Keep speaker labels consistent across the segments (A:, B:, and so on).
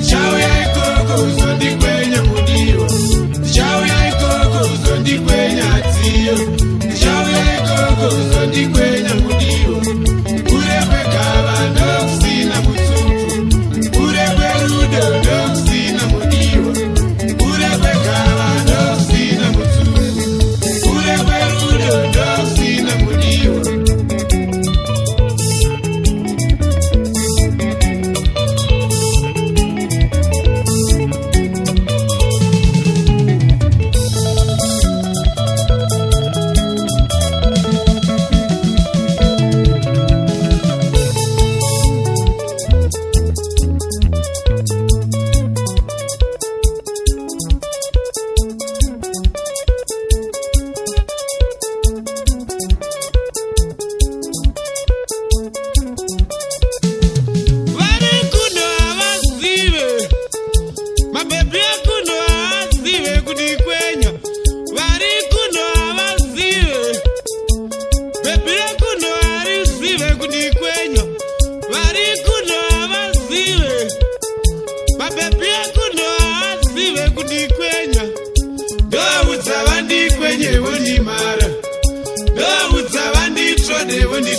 A: Chauya ikoko uzondikwenya mudiwa. Chauya ikoko uzondikwenya dziyo. Chauya ikoko uzondikwenya mudiwa. Kure kwegava ndokusina mutsupfu. Kure kwerudo ndokusina mudiwa. Kure kwegava ndokusina mutsupfu. Kure kwerudo ndokusina mudiwa.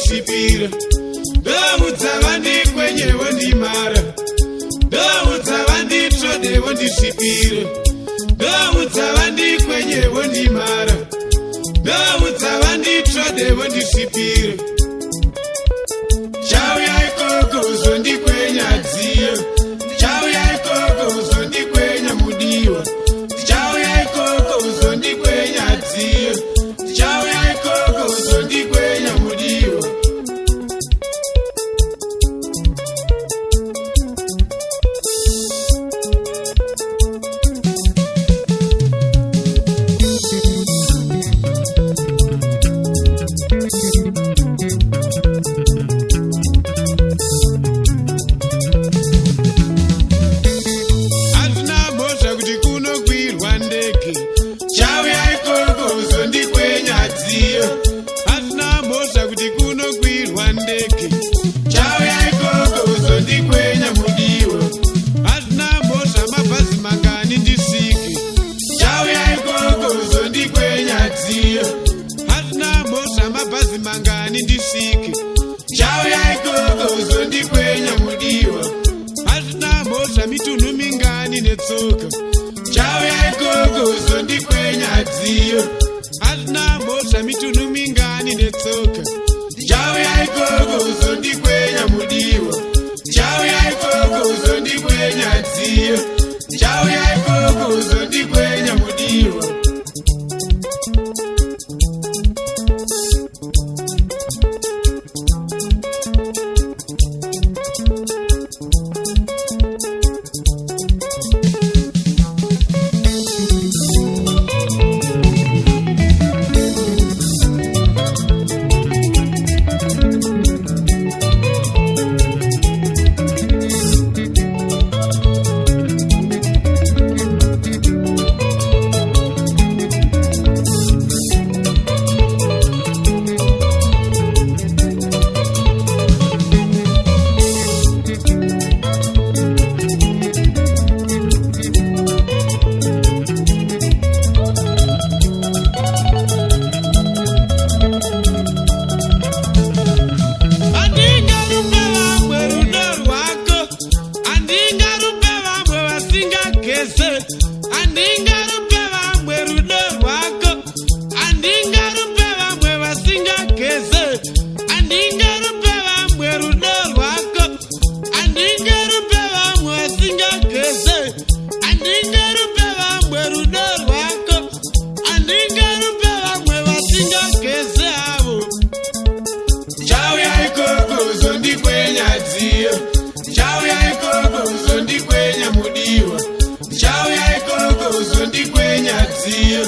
A: Shipira Dawudza vandi kwenye wondi mara Dawudza vandi trode wondi shipira Dawudza vandi kwenye wondi mara Dawudza vandi trode wondi shipira Chauya ikoko uzondi kwenya dziyo Chauya ikoko uzondi kwenya mudiwa Chauya ikoko uzondi kwenya dziyo Chauya ikoko uzondi kwenya mudiwa mangani ndisike Chauya ikoko uzondikwenya mudiwa Hazina mosha mitunhu mingani netsoka Chauya ikoko uzondikwenya dziyo Hazina mosha mitunhu mingani netsoka Chauya ikoko uzondikwenya mudiwa Chauya ikoko uzondikwenya dziyo Chauya ikoko uzondikwenya mudiwa Chauya ikoko uzondikwenya mudiwa Chauya ikoko uzondikwenya dziyo